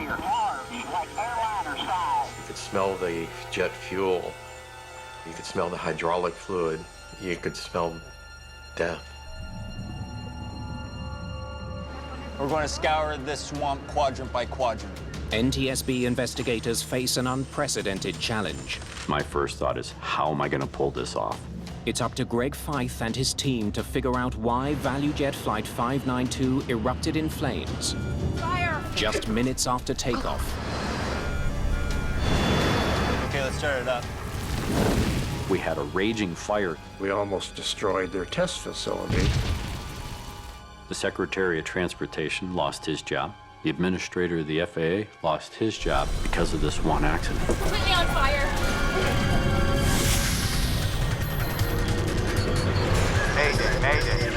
here, large, like airliner size. You could smell the jet fuel. You could smell the hydraulic fluid. You could smell death. We're going to scour this swamp quadrant by quadrant. NTSB investigators face an unprecedented challenge. My first thought is, how am I going to pull this off? It's up to Greg Feith and his team to figure out why Valujet Flight 592 erupted in flames. Fire! Just minutes after takeoff. Okay, let's start it up. We had a raging fire. We almost destroyed their test facility. The Secretary of Transportation lost his job. The administrator of the FAA lost his job because of this one accident. Completely on fire. Mayday, mayday.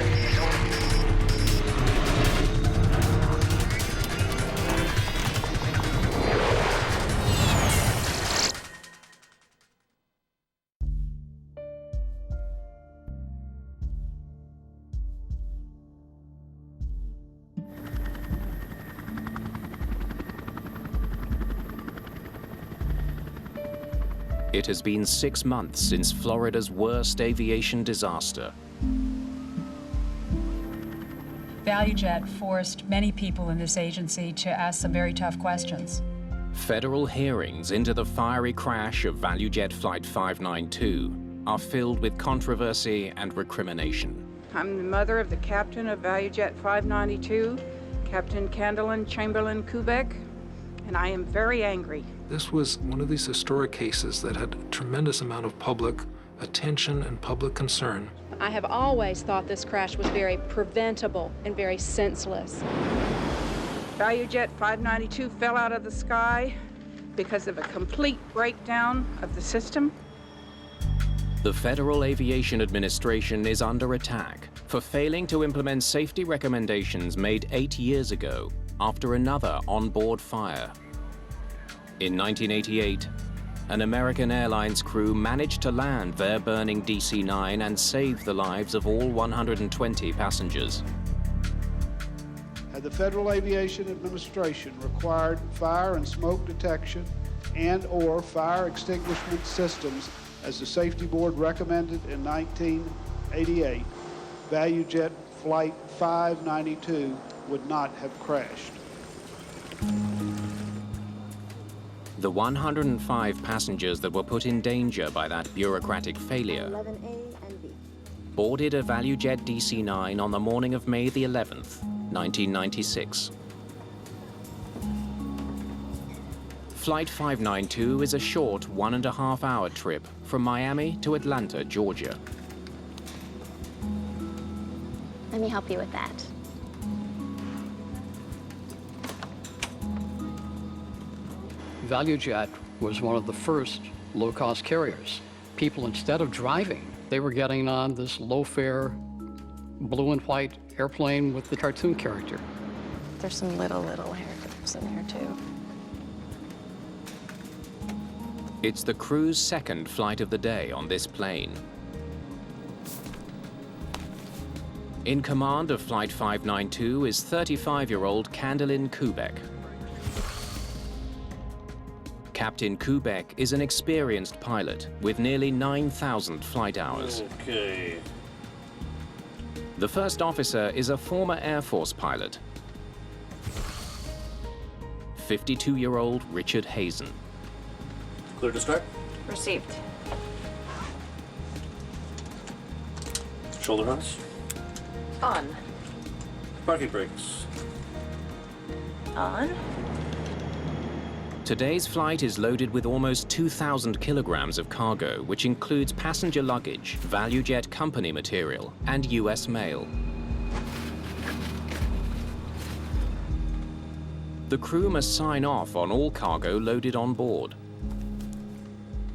It has been 6 months since Florida's worst aviation disaster. Valujet forced many people in this agency to ask some very tough questions. Federal hearings into the fiery crash of Valujet Flight 592 are filled with controversy and recrimination. I'm the mother of the captain of Valujet 592, Captain Candlin Chamberlain Kubek, and I am very angry. This was one of these historic cases that had a tremendous amount of public attention and public concern. I have always thought this crash was very preventable and very senseless. Valujet 592 fell out of the sky because of a complete breakdown of the system. The Federal Aviation Administration is under attack for failing to implement safety recommendations made 8 years ago after another onboard fire. In 1988, an American Airlines crew managed to land their burning DC-9 and save the lives of all 120 passengers. Had the Federal Aviation Administration required fire and smoke detection and/or fire extinguishment systems as the Safety Board recommended in 1988, Valujet Flight 592 would not have crashed. The 105 passengers that were put in danger by that bureaucratic failure boarded a Valujet DC-9 on the morning of May the 11th, 1996. Flight 592 is a short 1.5-hour trip from Miami to Atlanta, Georgia. Let me help you with that. Valujet was one of the first low-cost carriers. People, instead of driving, they were getting on this low-fare blue and white airplane with the cartoon character. There's some little haircuts in here too. It's the crew's second flight of the day on this plane. In command of Flight 592 is 35-year-old Candlin Kubek. Captain Kubek is an experienced pilot with nearly 9,000 flight hours. Okay. The first officer is a former Air Force pilot, 52-year-old Richard Hazen. Clear to start? Received. Shoulder harness. On. Parking brakes. On. Today's flight is loaded with almost 2,000 kilograms of cargo, which includes passenger luggage, Valujet company material, and U.S. mail. The crew must sign off on all cargo loaded on board.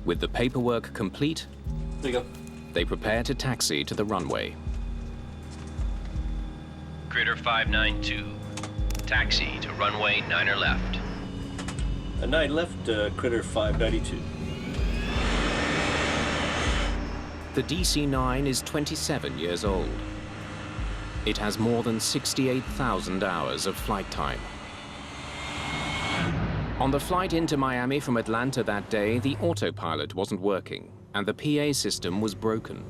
With the paperwork complete, There you go. they prepare to taxi to the runway. Critter 592. Taxi to runway 9er left. A 9 left, Critter 592. The DC-9 is 27 years old. It has more than 68,000 hours of flight time. On the flight into Miami from Atlanta that day, the autopilot wasn't working, and the PA system was broken.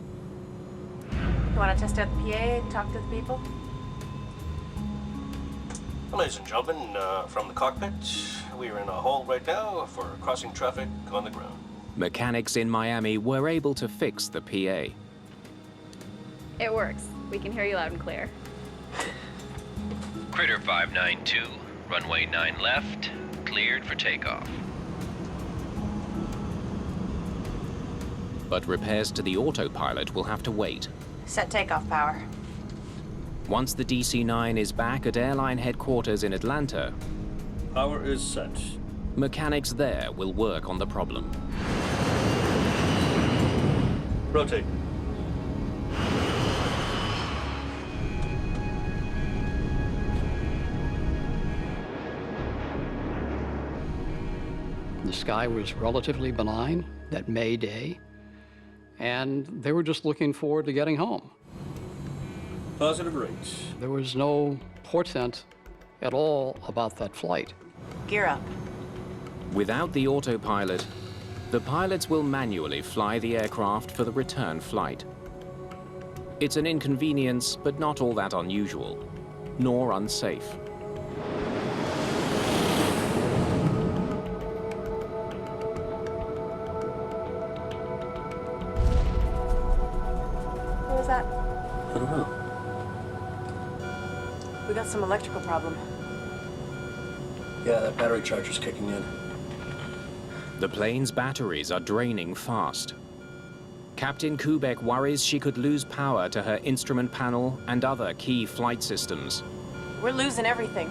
You want to test out the PA and talk to the people? Ladies and gentlemen, from the cockpit, we are in a hold right now for crossing traffic on the ground. Mechanics in Miami were able to fix the PA. It works. We can hear you loud and clear. Critter 592, runway 9 left, cleared for takeoff. But repairs to the autopilot will have to wait. Set takeoff power. Once the DC-9 is back at airline headquarters in Atlanta, Power is set. mechanics there will work on the problem. Rotate. The sky was relatively benign that May day, and they were just looking forward to getting home. Positive rates. There was no portent at all about that flight. Gear up. Without the autopilot, the pilots will manually fly the aircraft for the return flight. It's an inconvenience, but not all that unusual, nor unsafe. What was that? I don't know. We got some electrical problem. Yeah, that battery charger's kicking in. The plane's batteries are draining fast. Captain Kubek worries she could lose power to her instrument panel and other key flight systems. We're losing everything.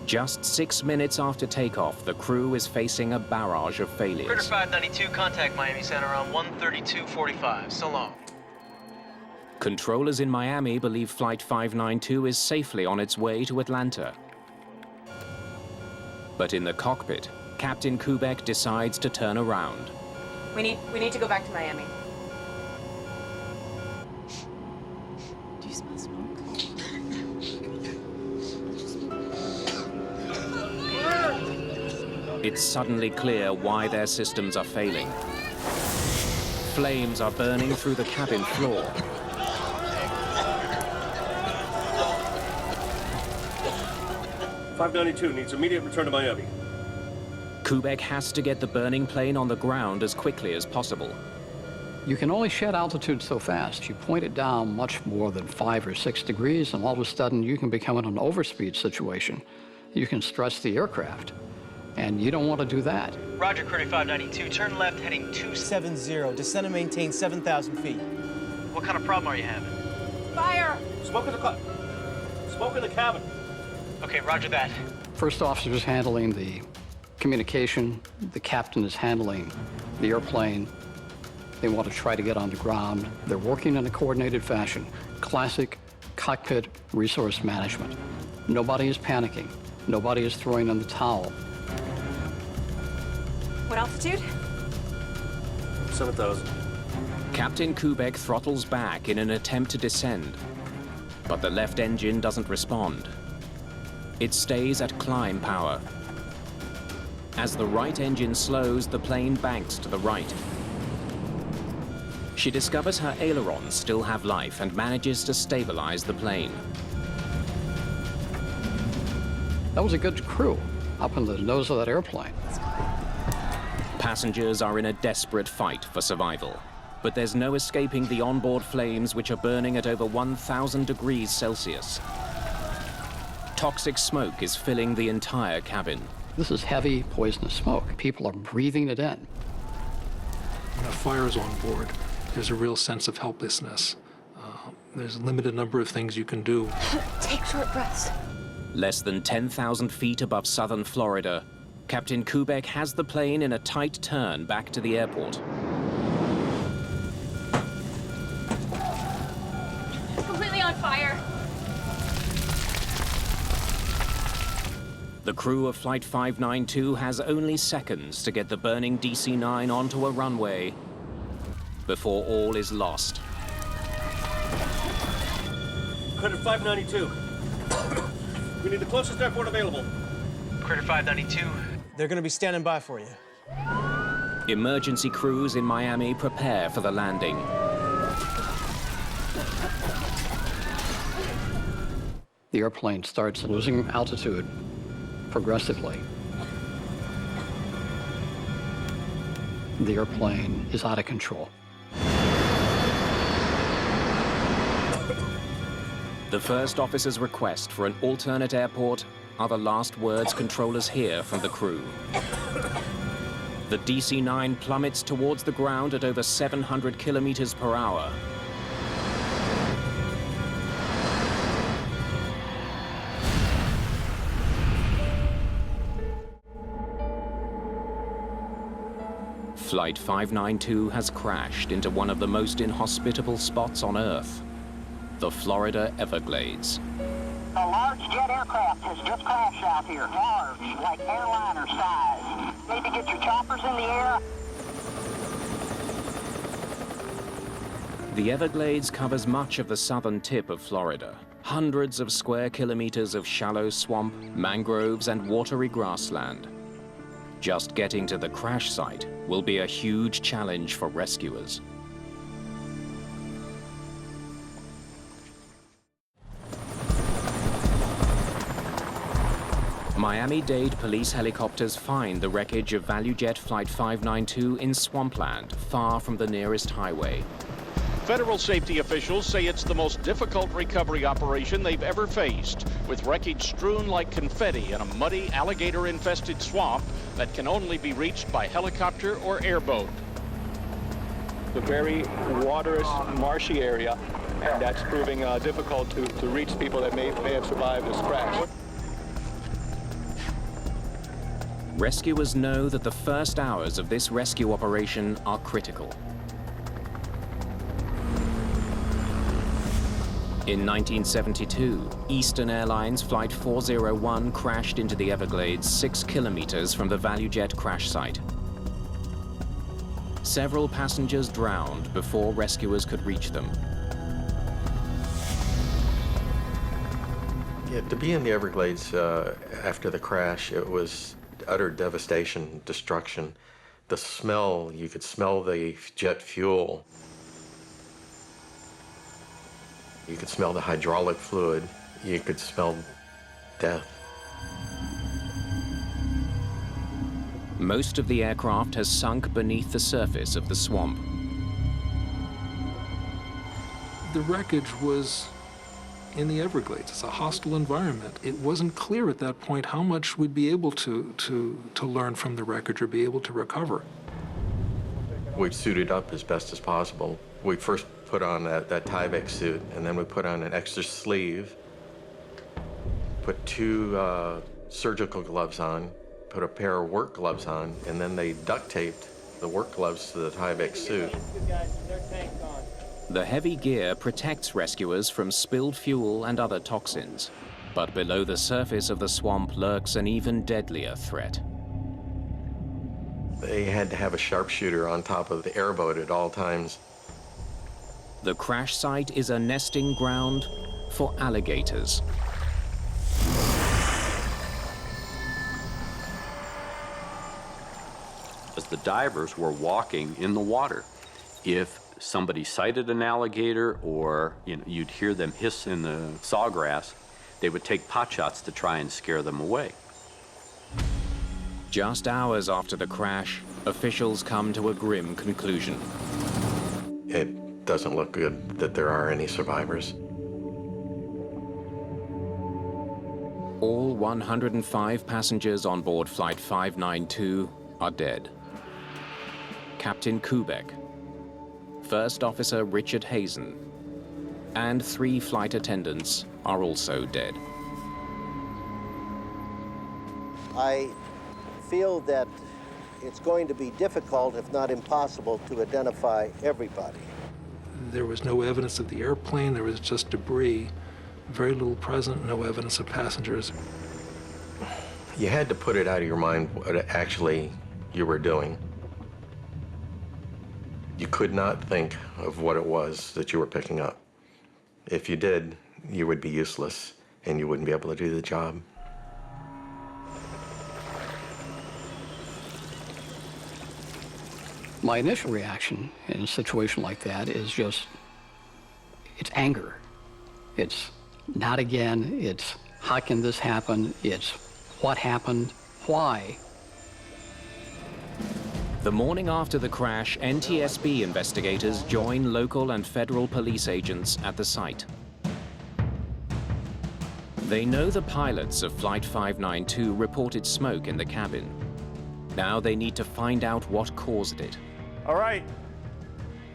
Just 6 minutes after takeoff, the crew is facing a barrage of Critter failures. 592, contact Miami Center on 132:45. So long. Controllers in Miami believe Flight 592 is safely on its way to Atlanta. But in the cockpit, Captain Kubek decides to turn around. We need to go back to Miami. Do you smell smoke? It's suddenly clear why their systems are failing. Flames are burning through the cabin floor. .592 needs immediate return to Miami. Kubek has to get the burning plane on the ground as quickly as possible. You can only shed altitude so fast. You point it down much more than 5 or 6 degrees, and all of a sudden you can become in an overspeed situation. You can stress the aircraft, and you don't want to do that. Roger, Critter 592, turn left heading 270, descend and maintain 7,000 feet. What kind of problem are you having? Fire! Smoke in the smoke in the cabin. Okay, roger that. First officer is handling the communication. The captain is handling the airplane. They want to try to get on the ground. They're working in a coordinated fashion. Classic cockpit resource management. Nobody is panicking. Nobody is throwing in the towel. What altitude? 7,000. Captain Kubek throttles back in an attempt to descend, but the left engine doesn't respond. It stays at climb power. As the right engine slows, the plane banks to the right. She discovers her ailerons still have life and manages to stabilize the plane. That was a good crew up in the nose of that airplane. Passengers are in a desperate fight for survival, but there's no escaping the onboard flames, which are burning at over 1,000 degrees Celsius. Toxic smoke is filling the entire cabin. This is heavy, poisonous smoke. People are breathing it in. When a fire is on board, there's a real sense of helplessness. There's a limited number of things you can do. Take short breaths. Less than 10,000 feet above southern Florida, Captain Kubek has the plane in a tight turn back to the airport. Completely on fire. The crew of Flight 592 has only seconds to get the burning DC-9 onto a runway before all is lost. Critter 592. We need the closest airport available. Critter 592. They're gonna be standing by for you. Emergency crews in Miami prepare for the landing. The airplane starts losing altitude progressively. The airplane is out of control. The first officer's request for an alternate airport are the last words controllers hear from the crew. The DC-9 plummets towards the ground at over 700 kilometers per hour. Flight 592 has crashed into one of the most inhospitable spots on Earth, the Florida Everglades. A large jet aircraft has just crashed out here. Large, like airliner size. Maybe get your choppers in the air. The Everglades covers much of the southern tip of Florida. Hundreds of square kilometers of shallow swamp, mangroves, and watery grassland. Just getting to the crash site will be a huge challenge for rescuers. Miami-Dade police helicopters find the wreckage of Valujet Flight 592 in swampland, far from the nearest highway. Federal safety officials say it's the most difficult recovery operation they've ever faced, with wreckage strewn like confetti in a muddy, alligator-infested swamp that can only be reached by helicopter or airboat. The very waterous, marshy area, and that's proving difficult to reach people that may have survived this crash. Rescuers know that the first hours of this rescue operation are critical. In 1972, Eastern Airlines Flight 401 crashed into the Everglades 6 kilometers from the Valujet crash site. Several passengers drowned before rescuers could reach them. Yeah, to be in the Everglades after the crash, it was utter devastation, destruction. The smell, you could smell the jet fuel. You could smell the hydraulic fluid. You could smell death. Most of the aircraft has sunk beneath the surface of the swamp. The wreckage was in the Everglades. It's a hostile environment. It wasn't clear at that point how much we'd be able to learn from the wreckage or be able to recover. We suited up as best as possible. We first put on that Tyvek suit, and then we put on an extra sleeve, put 2 surgical gloves on, put a pair of work gloves on, and then they duct taped the work gloves to the Tyvek suit. The heavy gear protects rescuers from spilled fuel and other toxins. But below the surface of the swamp lurks an even deadlier threat. They had to have a sharpshooter on top of the airboat at all times. The crash site is a nesting ground for alligators. As the divers were walking in the water, if somebody sighted an alligator or you'd hear them hiss in the sawgrass, they would take pot shots to try and scare them away. Just hours after the crash, officials come to a grim conclusion. It doesn't look good that there are any survivors. All 105 passengers on board Flight 592 are dead. Captain Kubek, First Officer Richard Hazen, and 3 flight attendants are also dead. I feel that it's going to be difficult, if not impossible, to identify everybody. There was no evidence of the airplane, there was just debris. Very little present, no evidence of passengers. You had to put it out of your mind what actually you were doing. You could not think of what it was that you were picking up. If you did, you would be useless and you wouldn't be able to do the job. My initial reaction in a situation like that is just, it's anger. It's not again, it's how can this happen, it's what happened, why. The morning after the crash, NTSB investigators join local and federal police agents at the site. They know the pilots of Flight 592 reported smoke in the cabin. Now they need to find out what caused it. All right,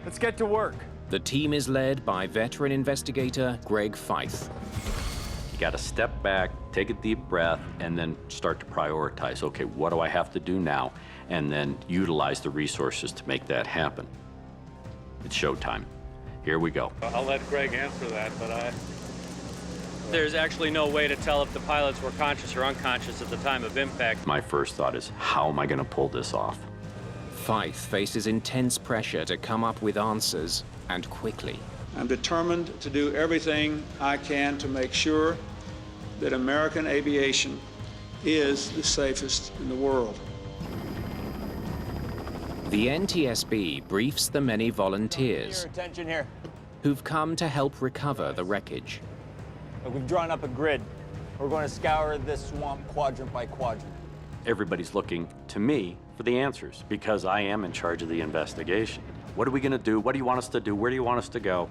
let's get to work. The team is led by veteran investigator Greg Feith. You got to step back, take a deep breath, and then start to prioritize. Okay, what do I have to do now? And then utilize the resources to make that happen. It's showtime. Here we go. I'll let Greg answer that, but There's actually no way to tell if the pilots were conscious or unconscious at the time of impact. My first thought is, how am I going to pull this off? Feith faces intense pressure to come up with answers, and quickly. I'm determined to do everything I can to make sure that American aviation is the safest in the world. The NTSB briefs the many volunteers Your attention here. who've come to help recover the wreckage. We've drawn up a grid. We're going to scour this swamp quadrant by quadrant. Everybody's looking to me for the answers because I am in charge of the investigation. What are we going to do? What do you want us to do? Where do you want us to go?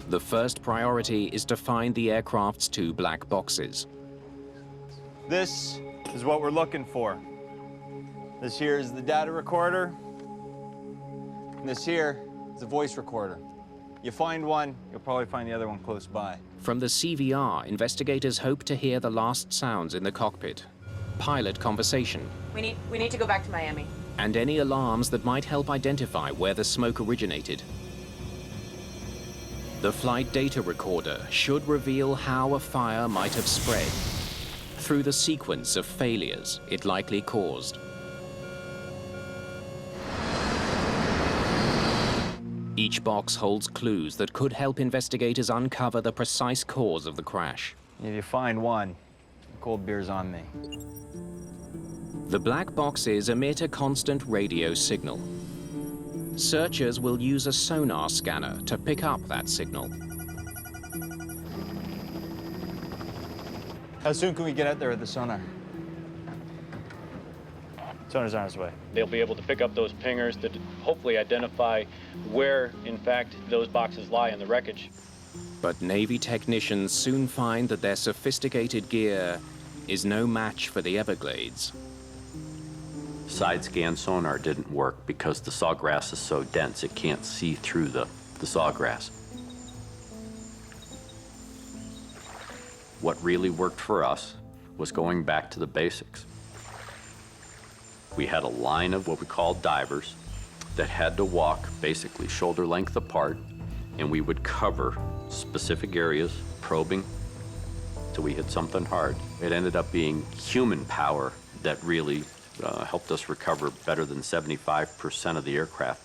The first priority is to find the aircraft's 2 black boxes. This is what we're looking for. This here is the data recorder. And this here is the voice recorder. You find one, you'll probably find the other one close by. From the CVR, investigators hope to hear the last sounds in the cockpit, pilot conversation, We need to go back to Miami. and any alarms that might help identify where the smoke originated. The flight data recorder should reveal how a fire might have spread through the sequence of failures it likely caused. Each box holds clues that could help investigators uncover the precise cause of the crash. If you find one, cold beer's on me. The black boxes emit a constant radio signal. Searchers will use a sonar scanner to pick up that signal. How soon can we get out there with the sonar? Sonar's on its way. They'll be able to pick up those pingers to hopefully identify where, in fact, those boxes lie in the wreckage. But Navy technicians soon find that their sophisticated gear is no match for the Everglades. Side scan sonar didn't work because the sawgrass is so dense it can't see through the sawgrass. What really worked for us was going back to the basics. We had a line of what we called divers that had to walk basically shoulder length apart, and we would cover specific areas, probing till we hit something hard. It ended up being human power that really helped us recover better than 75% of the aircraft.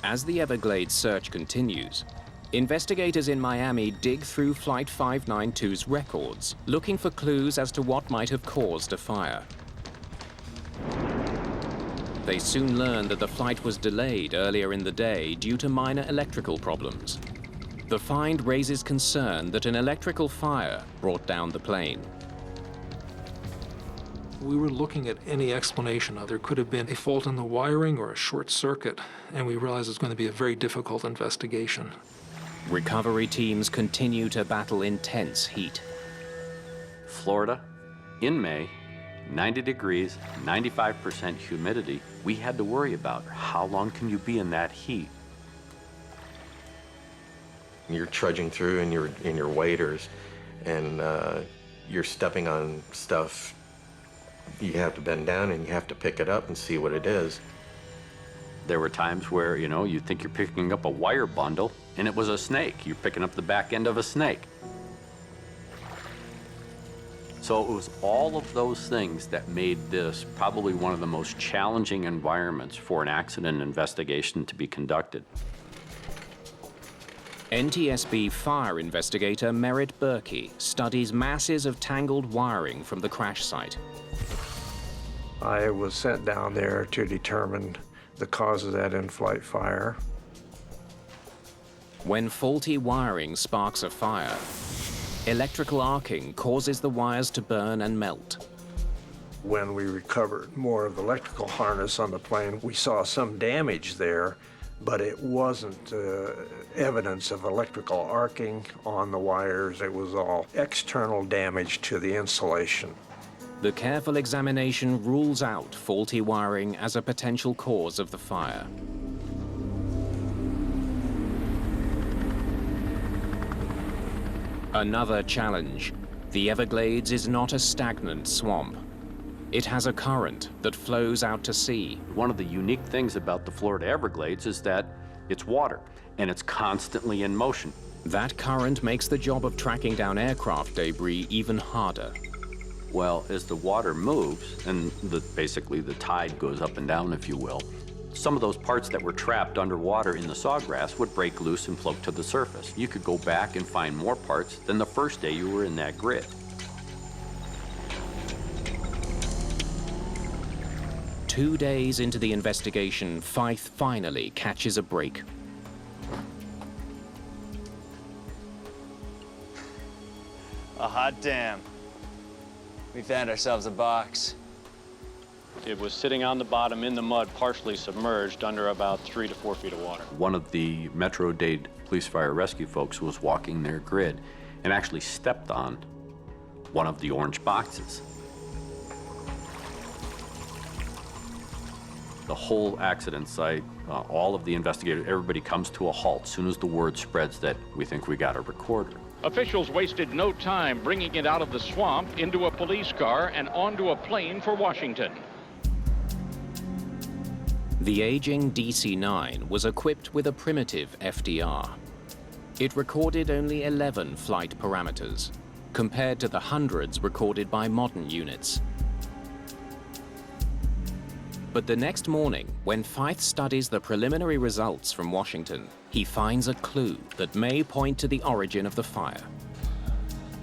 As the Everglades search continues, investigators in Miami dig through Flight 592's records, looking for clues as to what might have caused a fire. They soon learn that the flight was delayed earlier in the day due to minor electrical problems. The find raises concern that an electrical fire brought down the plane. We were looking at any explanation. There could have been a fault in the wiring or a short circuit, and we realized it's going to be a very difficult investigation. Recovery teams continue to battle intense heat. Florida, in May, 90 degrees, 95% humidity. We had to worry about how long can you be in that heat? You're trudging through in your waders, and you're stepping on stuff. You have to bend down and you have to pick it up and see what it is. There were times where, you think you're picking up a wire bundle, and it was a snake. You're picking up the back end of a snake. So it was all of those things that made this probably one of the most challenging environments for an accident investigation to be conducted. NTSB fire investigator Merritt Berkey studies masses of tangled wiring from the crash site. I was sent down there to determine the cause of that in-flight fire. When faulty wiring sparks a fire, electrical arcing causes the wires to burn and melt. When we recovered more of the electrical harness on the plane, we saw some damage there, but it wasn't evidence of electrical arcing on the wires. It was all external damage to the insulation. The careful examination rules out faulty wiring as a potential cause of the fire. Another challenge. The Everglades is not a stagnant swamp. It has a current that flows out to sea. One of the unique things about the Florida Everglades is that it's water, and it's constantly in motion. That current makes the job of tracking down aircraft debris even harder. Well, as the water moves, and basically the tide goes up and down, if you will, some of those parts that were trapped underwater in the sawgrass would break loose and float to the surface. You could go back and find more parts than the first day you were in that grid. Two days into the investigation, Fife finally catches a break. A hot damn. We found ourselves a box. It was sitting on the bottom in the mud, partially submerged under about 3 to 4 feet of water. One of the Metro-Dade Police Fire Rescue folks was walking their grid and actually stepped on one of the orange boxes. The whole accident site, all of the investigators, everybody comes to a halt as soon as the word spreads that we think we got a recorder. Officials wasted no time bringing it out of the swamp into a police car and onto a plane for Washington. The aging DC-9 was equipped with a primitive FDR. It recorded only 11 flight parameters, compared to the hundreds recorded by modern units. But the next morning, when Fife studies the preliminary results from Washington, he finds a clue that may point to the origin of the fire.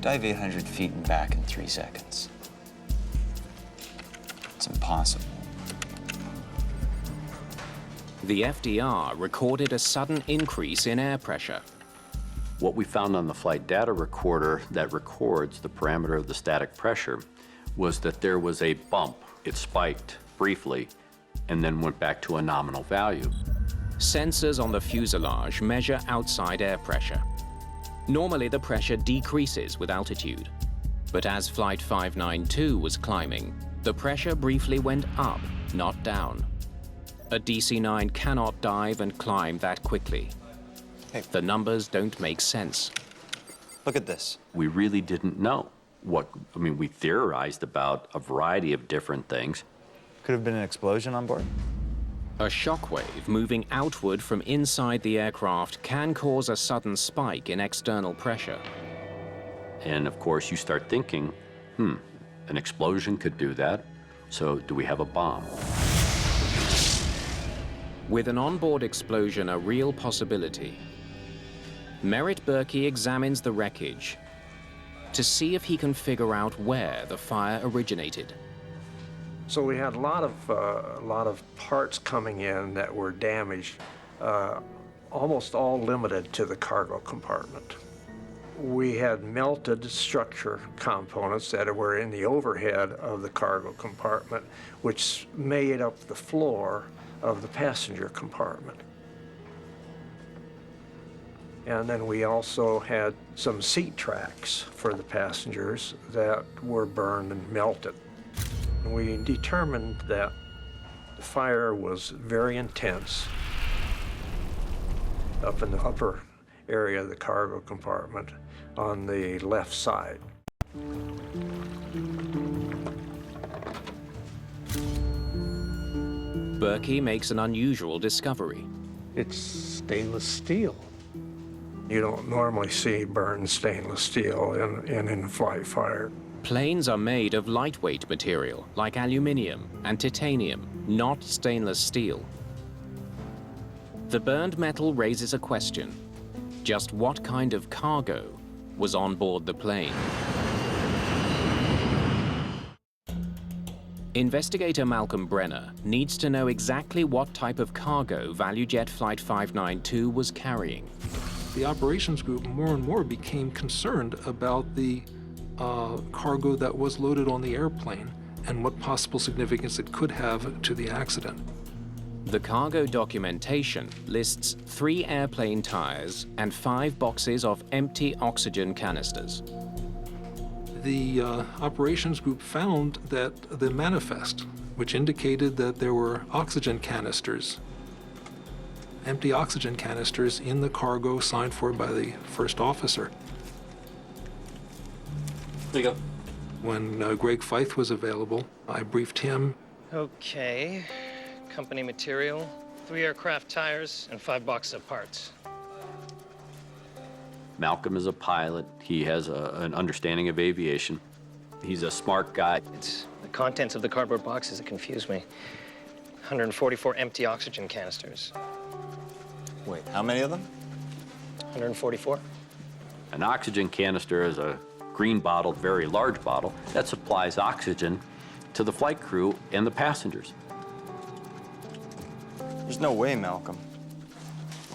Dive 800 feet and back in 3 seconds. It's impossible. The FDR recorded a sudden increase in air pressure. What we found on the flight data recorder that records the parameter of the static pressure was that there was a bump. It spiked briefly and then went back to a nominal value. Sensors on the fuselage measure outside air pressure. Normally, the pressure decreases with altitude. But as Flight 592 was climbing, the pressure briefly went up, not down. A DC-9 cannot dive and climb that quickly. Hey. The numbers don't make sense. Look at this. We really didn't know we theorized about a variety of different things. Could have been an explosion on board. A shockwave moving outward from inside the aircraft can cause a sudden spike in external pressure. And of course, you start thinking, an explosion could do that. So do we have a bomb? With an onboard explosion a real possibility, Merritt Berkey examines the wreckage to see if he can figure out where the fire originated. So we had a lot of parts coming in that were damaged, almost all limited to the cargo compartment. We had melted structure components that were in the overhead of the cargo compartment, which made up the floor of the passenger compartment. And then we also had some seat tracks for the passengers that were burned and melted. We determined that the fire was very intense up in the upper area of the cargo compartment on the left side. Berkey makes an unusual discovery. It's stainless steel. You don't normally see burned stainless steel in in-flight fire. Planes are made of lightweight material, like aluminium and titanium, not stainless steel. The burned metal raises a question. Just what kind of cargo was on board the plane? Investigator Malcolm Brenner needs to know exactly what type of cargo Valujet Flight 592 was carrying. The operations group more and more became concerned about the cargo that was loaded on the airplane and what possible significance it could have to the accident. The cargo documentation lists 3 airplane tires and 5 boxes of empty oxygen canisters. The operations group found that the manifest, which indicated that there were oxygen canisters, empty oxygen canisters in the cargo signed for by the first officer. There you go. When Greg Feith was available, I briefed him. Okay. Company material, 3 aircraft tires, and 5 boxes of parts. Malcolm is a pilot. He has an understanding of aviation. He's a smart guy. It's the contents of the cardboard boxes that confuse me. 144 empty oxygen canisters. Wait, how many of them? 144. An oxygen canister is a green bottled, very large bottle that supplies oxygen to the flight crew and the passengers. There's no way, Malcolm.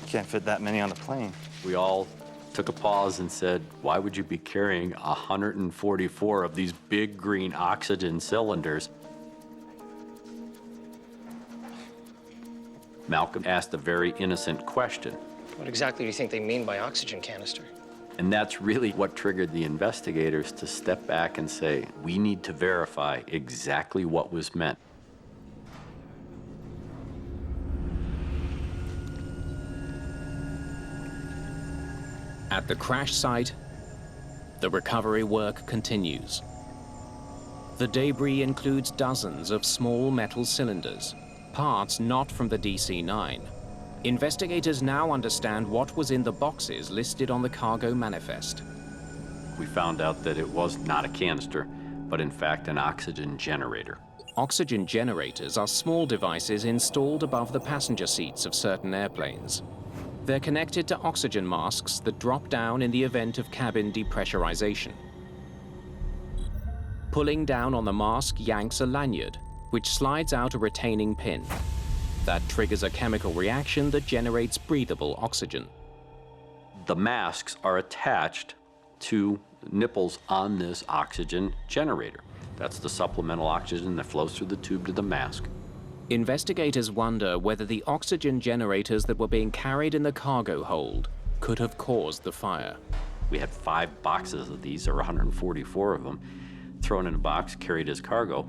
You can't fit that many on the plane. We all took a pause and said, why would you be carrying 144 of these big green oxygen cylinders? Malcolm asked a very innocent question. What exactly do you think they mean by oxygen canister? And that's really what triggered the investigators to step back and say, we need to verify exactly what was meant. At the crash site, the recovery work continues. The debris includes dozens of small metal cylinders, parts not from the DC-9. Investigators now understand what was in the boxes listed on the cargo manifest. We found out that it was not a canister, but in fact an oxygen generator. Oxygen generators are small devices installed above the passenger seats of certain airplanes. They're connected to oxygen masks that drop down in the event of cabin depressurization. Pulling down on the mask yanks a lanyard, which slides out a retaining pin. That triggers a chemical reaction that generates breathable oxygen. The masks are attached to nipples on this oxygen generator. That's the supplemental oxygen that flows through the tube to the mask. Investigators wonder whether the oxygen generators that were being carried in the cargo hold could have caused the fire. We had 5 boxes of these, or 144 of them, thrown in a box, carried as cargo.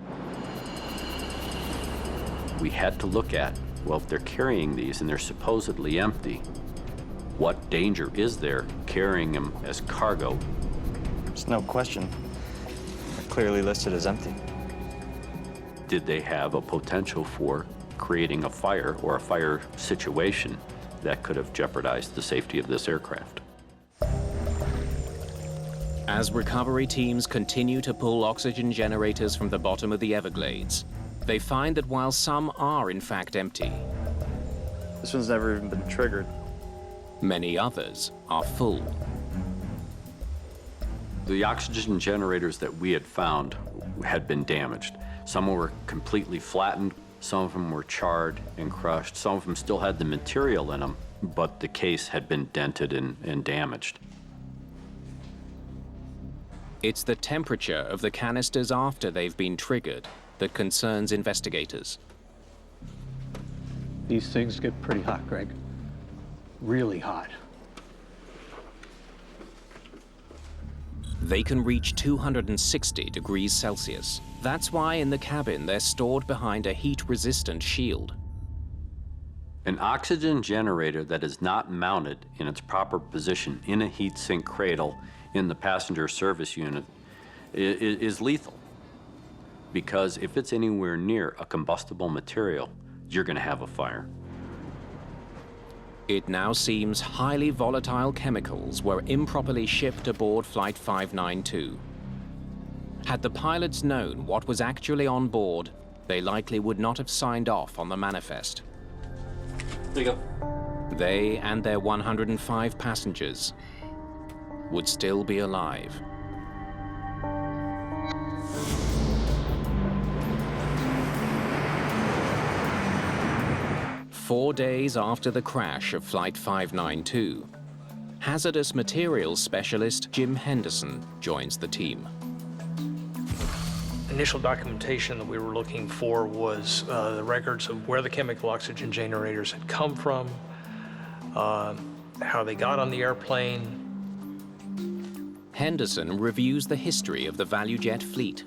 We had to look at, well, if they're carrying these and they're supposedly empty, what danger is there carrying them as cargo? There's no question. They're clearly listed as empty. Did they have a potential for creating a fire or a fire situation that could have jeopardized the safety of this aircraft? As recovery teams continue to pull oxygen generators from the bottom of the Everglades, they find that while some are in fact empty, this one's never even been triggered. Many others are full. The oxygen generators that we had found had been damaged. Some were completely flattened, some of them were charred and crushed, some of them still had the material in them, but the case had been dented and damaged. It's the temperature of the canisters after they've been triggered that concerns investigators. These things get pretty hot, Greg. Really hot. They can reach 260 degrees Celsius. That's why in the cabin they're stored behind a heat-resistant shield. An oxygen generator that is not mounted in its proper position in a heat sink cradle in the passenger service unit is lethal. Because if it's anywhere near a combustible material, you're going to have a fire. It now seems highly volatile chemicals were improperly shipped aboard Flight 592. Had the pilots known what was actually on board, they likely would not have signed off on the manifest. There you go. They and their 105 passengers would still be alive. 4 days after the crash of Flight 592, hazardous materials specialist Jim Henderson joins the team. Initial documentation that we were looking for was the records of where the chemical oxygen generators had come from, how they got on the airplane. Henderson reviews the history of the Valujet fleet.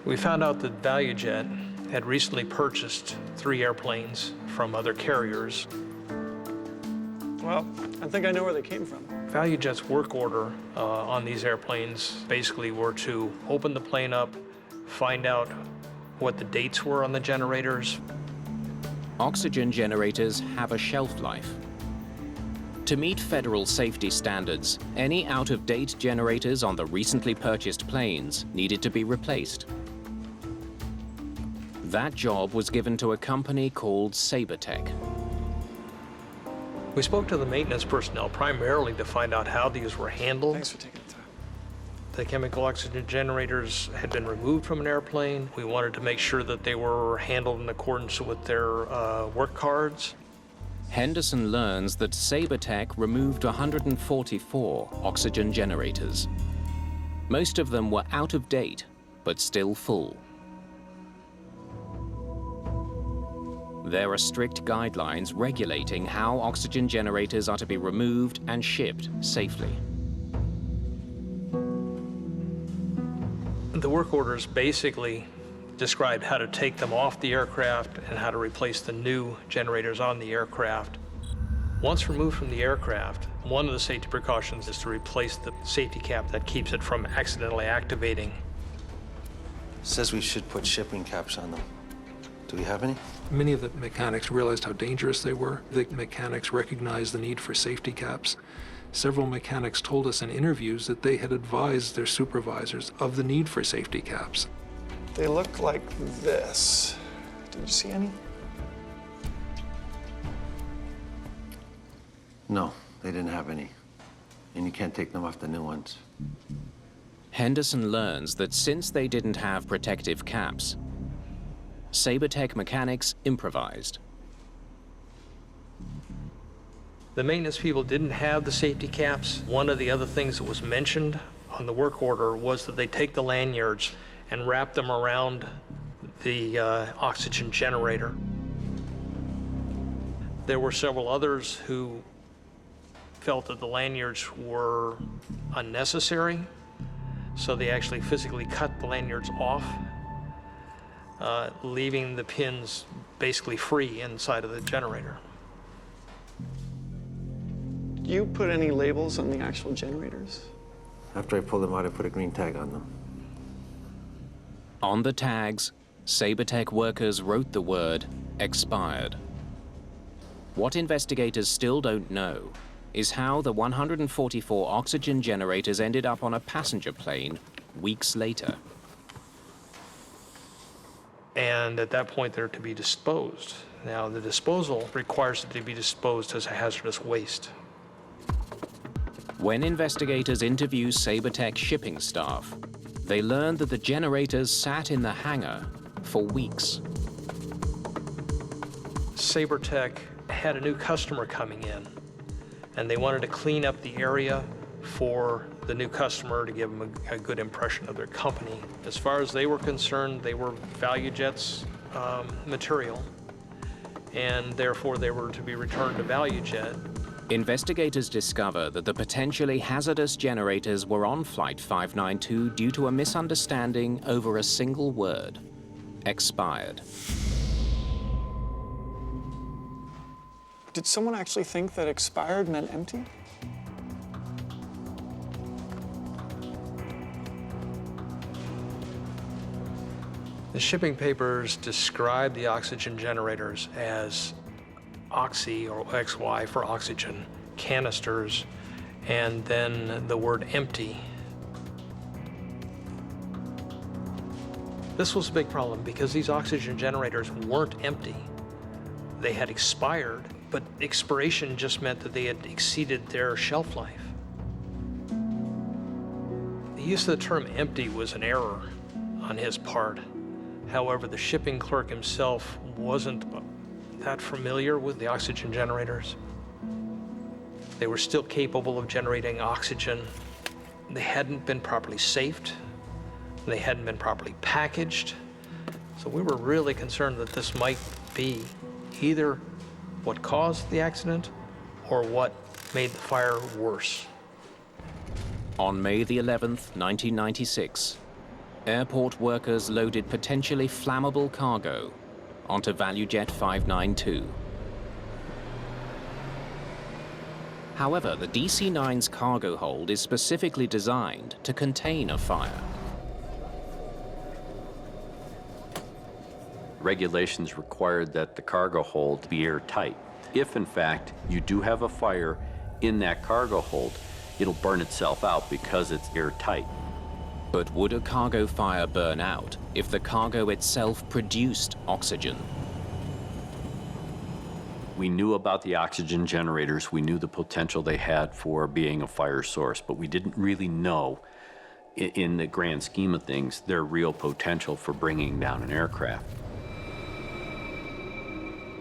We found out that Valujet had recently purchased 3 airplanes from other carriers. Well, I think I know where they came from. Valujet's work order on these airplanes basically were to open the plane up, find out what the dates were on the generators. Oxygen generators have a shelf life. To meet federal safety standards, any out-of-date generators on the recently purchased planes needed to be replaced. That job was given to a company called Sabertech. We spoke to the maintenance personnel primarily to find out how these were handled. Thanks for taking the time. The chemical oxygen generators had been removed from an airplane. We wanted to make sure that they were handled in accordance with their work cards. Henderson learns that Sabertech removed 144 oxygen generators. Most of them were out of date, but still full. There are strict guidelines regulating how oxygen generators are to be removed and shipped safely. The work orders basically described how to take them off the aircraft and how to replace the new generators on the aircraft. Once removed from the aircraft, one of the safety precautions is to replace the safety cap that keeps it from accidentally activating. It says we should put shipping caps on them. Do we have any? Many of the mechanics realized how dangerous they were. The mechanics recognized the need for safety caps. Several mechanics told us in interviews that they had advised their supervisors of the need for safety caps. They look like this. Did you see any? No, they didn't have any. And you can't take them off the new ones. Henderson learns that since they didn't have protective caps, Sabertech mechanics improvised. The maintenance people didn't have the safety caps. One of the other things that was mentioned on the work order was that they take the lanyards and wrap them around the oxygen generator. There were several others who felt that the lanyards were unnecessary, so they actually physically cut the lanyards off, leaving the pins basically free inside of the generator. Did you put any labels on the actual generators? After I pulled them out, I put a green tag on them. On the tags, Sabertech workers wrote the word expired. What investigators still don't know is how the 144 oxygen generators ended up on a passenger plane weeks later. And at that point, they're to be disposed. Now, the disposal requires it to be disposed as a hazardous waste. When investigators interview Sabertech shipping staff, they learned that the generators sat in the hangar for weeks. Sabertech had a new customer coming in, and they wanted to clean up the area for the new customer to give them a good impression of their company. As far as they were concerned, they were Valujet's material, and therefore they were to be returned to Valujet. Investigators discover that the potentially hazardous generators were on Flight 592 due to a misunderstanding over a single word: expired. Did someone actually think that expired meant empty? The shipping papers describe the oxygen generators as oxy, or XY for oxygen, canisters, and then the word empty. This was a big problem because these oxygen generators weren't empty. They had expired, but expiration just meant that they had exceeded their shelf life. The use of the term empty was an error on his part. However, the shipping clerk himself wasn't that familiar with the oxygen generators. They were still capable of generating oxygen. They hadn't been properly safed. They hadn't been properly packaged. So we were really concerned that this might be either what caused the accident or what made the fire worse. On May the 11th, 1996, airport workers loaded potentially flammable cargo onto Valujet 592. However, the DC-9's cargo hold is specifically designed to contain a fire. Regulations required that the cargo hold be airtight. If, in fact, you do have a fire in that cargo hold, it'll burn itself out because it's airtight. But would a cargo fire burn out if the cargo itself produced oxygen? We knew about the oxygen generators. We knew the potential they had for being a fire source, but we didn't really know, in the grand scheme of things, their real potential for bringing down an aircraft.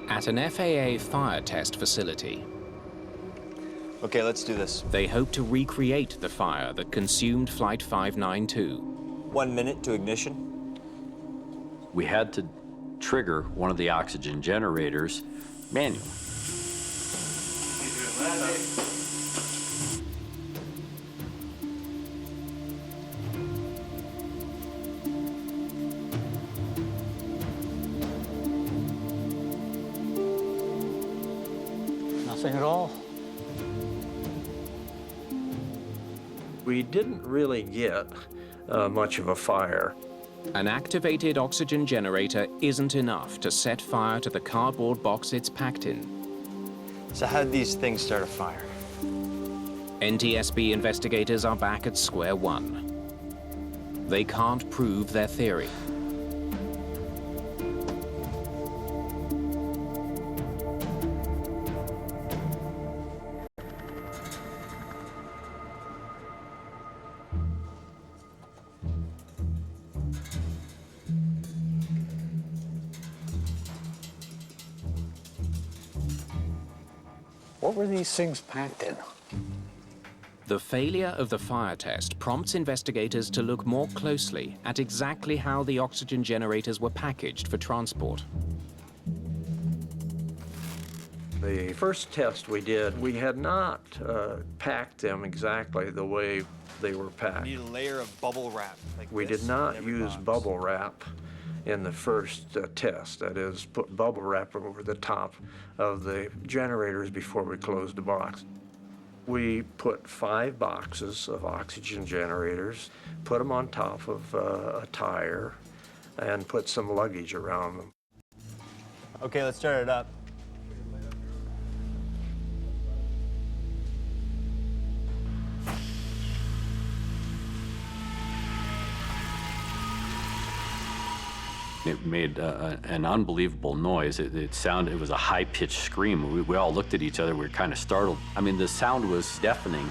At an FAA fire test facility, Okay, let's do this. they hope to recreate the fire that consumed Flight 592. 1 minute to ignition. We had to trigger one of the oxygen generators manually. Nothing at all. We didn't really get much of a fire. An activated oxygen generator isn't enough to set fire to the cardboard box it's packed in. So how did these things start a fire? NTSB investigators are back at square one. They can't prove their theory. What were these things packed in? The failure of the fire test prompts investigators to look more closely at exactly how the oxygen generators were packaged for transport. The first test we did, we had not packed them exactly the way they were packed. Need a layer of bubble wrap. Like We did not use bubble wrap in the first test. That is, put bubble wrap over the top of the generators before we closed the box. We put 5 boxes of oxygen generators, put them on top of a tire, and put some luggage around them. Okay, let's start it up. It made an unbelievable noise. It was a high-pitched scream. We all looked at each other. We were kind of startled. I mean, the sound was deafening.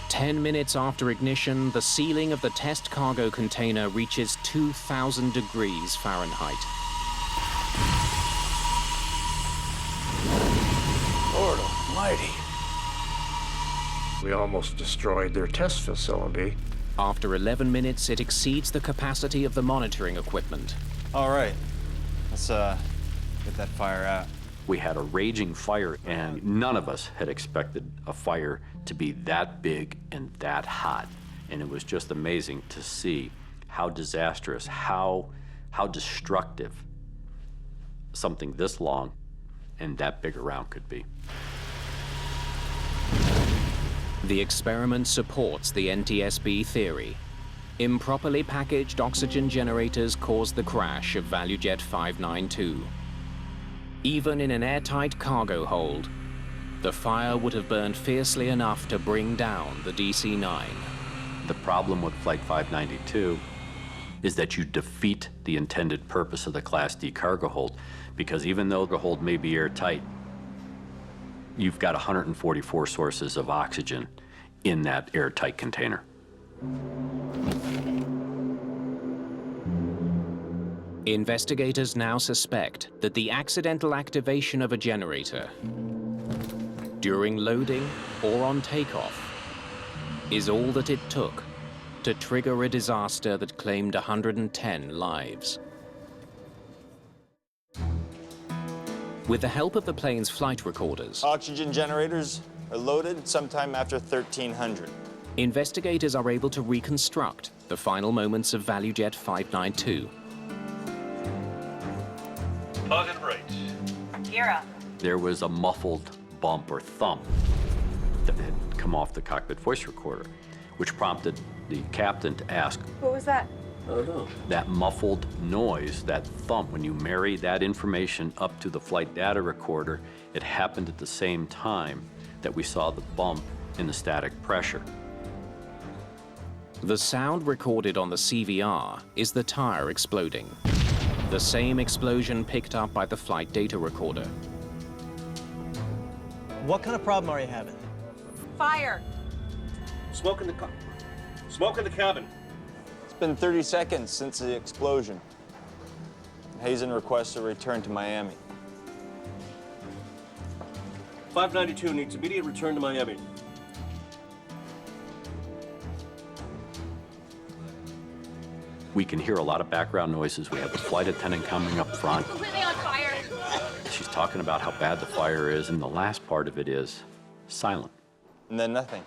Ten minutes after ignition, the ceiling of the test cargo container reaches 2,000 degrees Fahrenheit. Lord almighty. We almost destroyed their test facility. After 11 minutes, it exceeds the capacity of the monitoring equipment. All right, let's get that fire out. We had a raging fire, and none of us had expected a fire to be that big and that hot. And it was just amazing to see how disastrous, how destructive something this long and that big around could be. The experiment supports the NTSB theory. Improperly packaged oxygen generators caused the crash of Valujet 592. Even in an airtight cargo hold, the fire would have burned fiercely enough to bring down the DC-9. The problem with Flight 592 is that you defeat the intended purpose of the Class D cargo hold, because even though the hold may be airtight, you've got 144 sources of oxygen in that airtight container. Investigators now suspect that the accidental activation of a generator during loading or on takeoff is all that it took to trigger a disaster that claimed 110 lives. With the help of the plane's flight recorders, Oxygen generators are loaded sometime after 1300. investigators are able to reconstruct the final moments of Valujet 592. Target right. Gear up. There was a muffled bump or thump that had come off the cockpit voice recorder, which prompted the captain to ask, What was that? that muffled noise, that thump, when you marry that information up to the flight data recorder, it happened at the same time that we saw the bump in the static pressure. The sound recorded on the CVR is the tire exploding, the same explosion picked up by the flight data recorder. What kind of problem are you having? Fire. Smoke in the cabin. It's been 30 seconds since the explosion. Hazen requests a return to Miami. 592 needs immediate return to Miami. We can hear a lot of background noises. We have the flight attendant coming up front. Completely on fire. She's talking about how bad the fire is, and the last part of it is silent. And then nothing.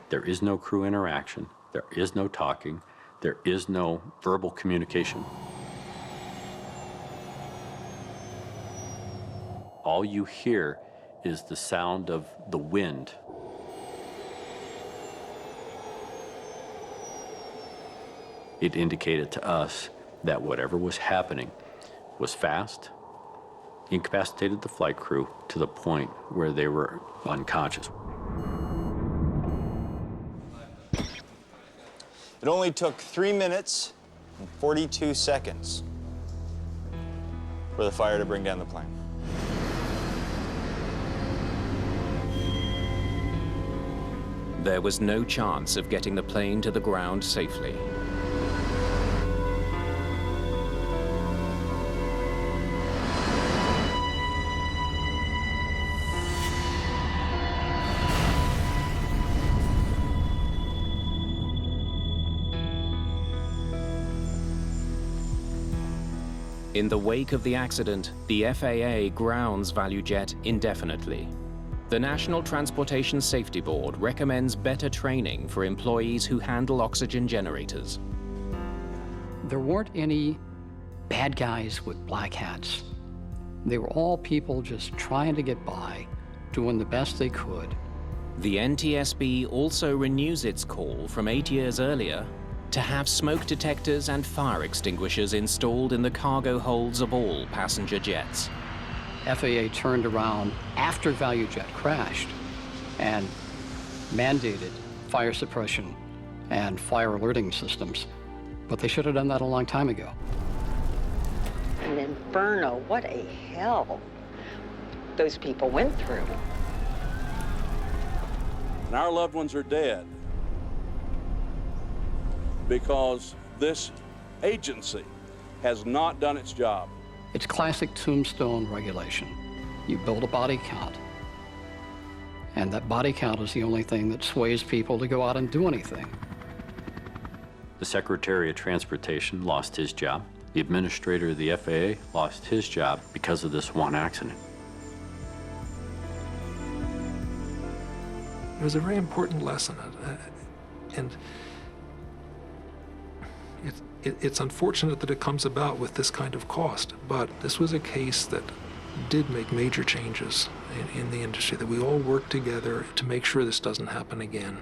There is no crew interaction. There is no talking. There is no verbal communication. All you hear is the sound of the wind. It indicated to us that whatever was happening was fast, incapacitated the flight crew to the point where they were unconscious. It only took 3 minutes and 42 seconds for the fire to bring down the plane. There was no chance of getting the plane to the ground safely. In the wake of the accident, the FAA grounds Valujet indefinitely. The National Transportation Safety Board recommends better training for employees who handle oxygen generators. There weren't any bad guys with black hats. They were all people just trying to get by, doing the best they could. The NTSB also renews its call from 8 years earlier to have smoke detectors and fire extinguishers installed in the cargo holds of all passenger jets. FAA turned around after Valujet crashed and mandated fire suppression and fire alerting systems, but they should have done that a long time ago. An inferno, what a hell those people went through. And our loved ones are dead because this agency has not done its job. It's classic tombstone regulation. You build a body count, and that body count is the only thing that sways people to go out and do anything. The Secretary of Transportation lost his job. The administrator of the FAA lost his job because of this one accident. It was a very important lesson, and it's unfortunate that it comes about with this kind of cost, but this was a case that did make major changes in the industry, that we all work together to make sure this doesn't happen again.